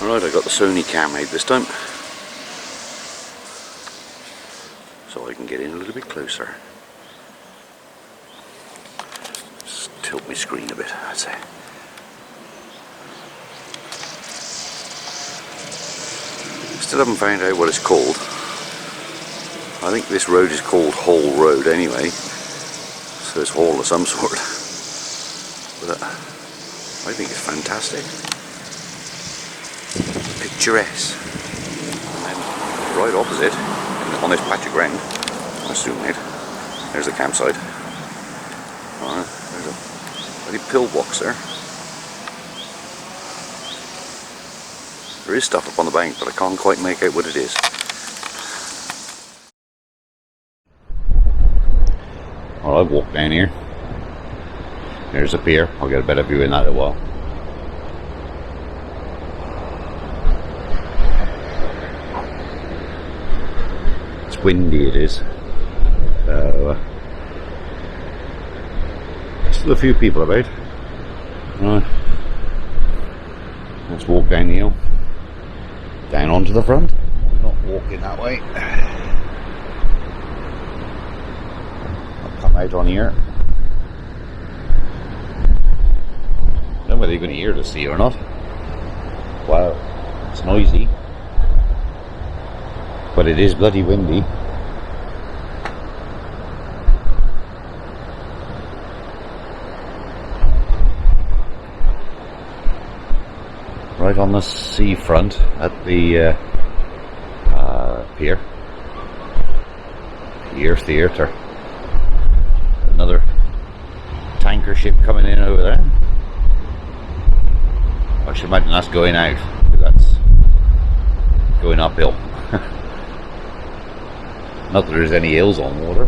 Right, I got the Sony cam out this time, so I can get in a little bit closer. Just tilt my screen a bit, I'd say. Still haven't found out what it's called. I think this road is called Hall Road anyway, so it's Hall of some sort. But I think it's fantastic. Picturesque. And then right opposite, on this patch of ground, I'll zoom in, there's the campsite. There's a bloody pillbox there. There is stuff up on the bank, but I can't quite make out what it is. Well, I've walked down here. There's a pier. I'll get a better view in that in a while. It's windy, it is. So, still a few people about. Right. Let's walk down the hill. Down onto the front. Not walking that way. I'll come out on here. I don't know whether you're going to hear the sea or not. Wow, it's noisy. But it is bloody windy. Right on the seafront at the pier. Pier Theatre. Another tanker ship coming in over there. I should imagine that's going out, because that's going uphill. Not that there's any hills on water.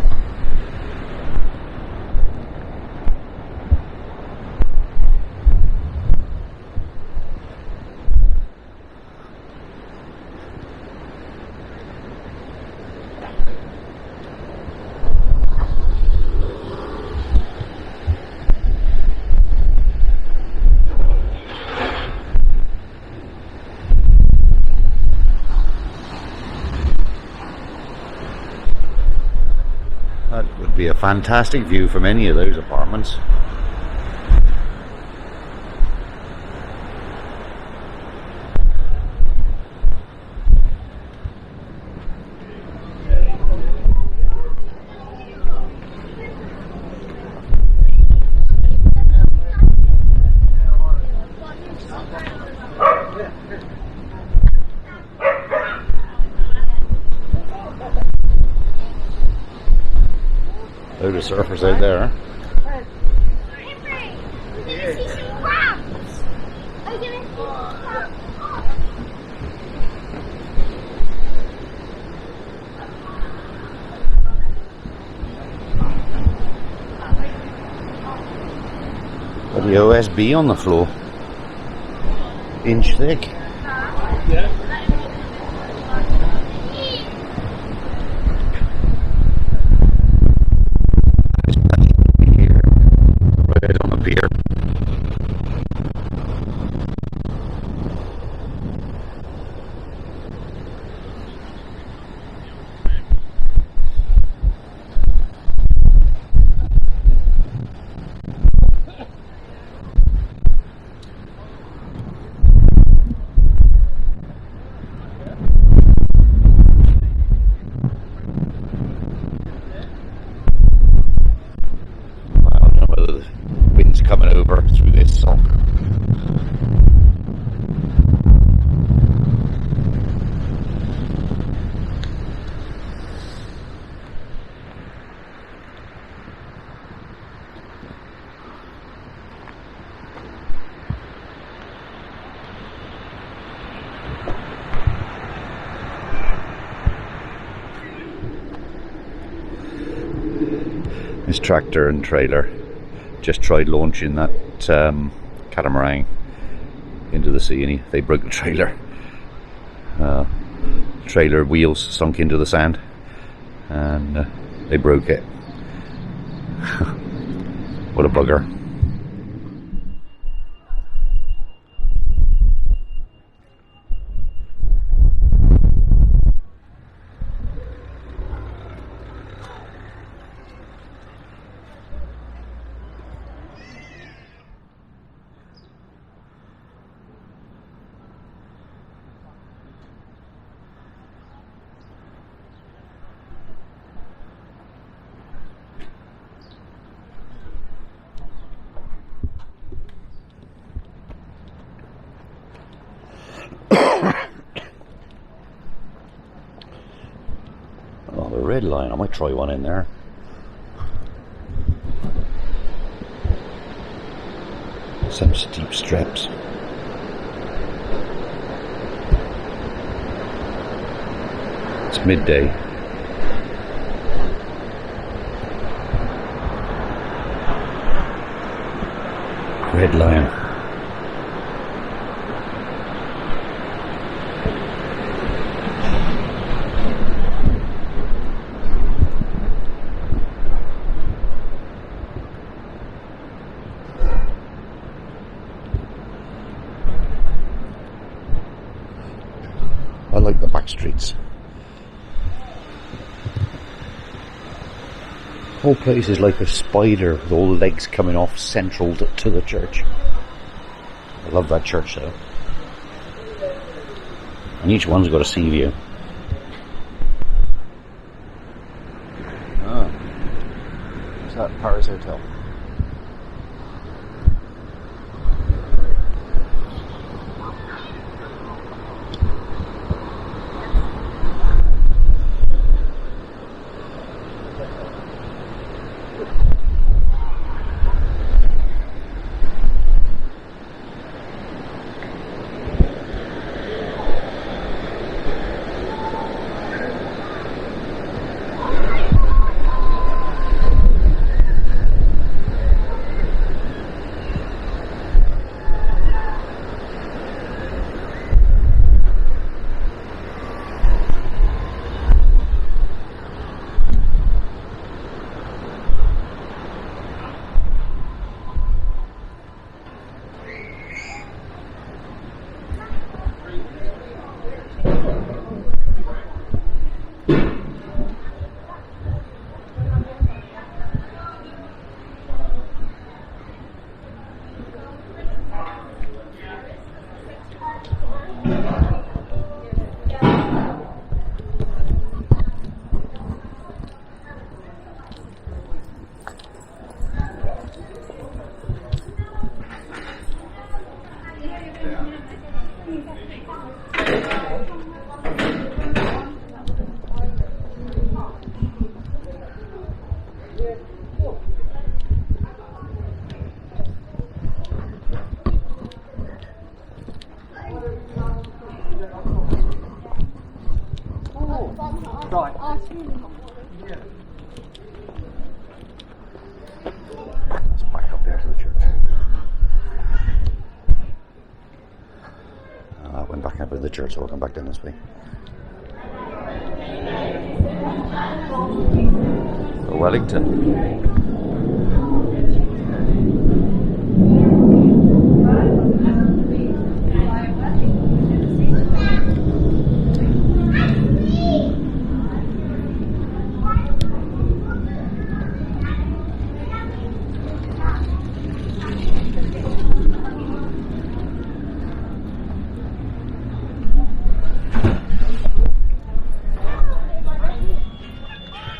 That would be a fantastic view from any of those apartments. Load of surfers out there. Got the OSB on the floor. Inch thick. Yeah. Coming over through this song. This tractor and trailer just tried launching that catamaran into the sea, and they broke the trailer. Trailer wheels sunk into the sand, and they broke it. What a bugger. the Red Lion. I might try one in there. Some steep steps. It's midday. Red Lion. I like the back streets. The whole place is like a spider with all the legs coming off central to the church. I love that church though. And each one's got a sea view. Ah, is that Paris Hotel? Right. Let's back up there to the church. I went back up to the church, so I'll come back down this way. Wellington.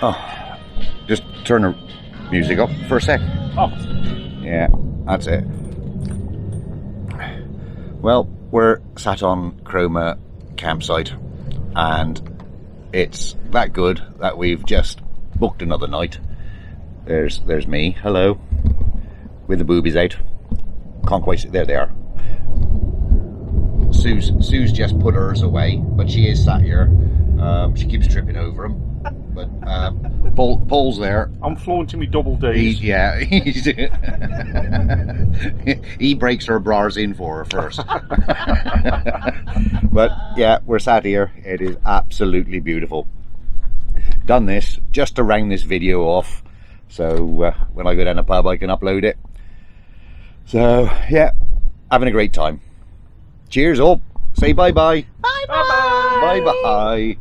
Oh, just turn the music up for a sec. Oh. Yeah, that's it. Well, we're sat on Cromer campsite, and it's that good that we've just booked another night. There's me, hello, with the boobies out. Can't quite see, there they are. Sue's just put hers away, but she is sat here. She keeps tripping over them. But Paul's there. I'm flaunting me double D's. He breaks her bras in for her first. But yeah, we're sat here. It is absolutely beautiful. Done this just to round this video off, so when I go down the pub I can upload it. So yeah, having a great time. Cheers all. Say bye bye. Bye bye. Bye bye.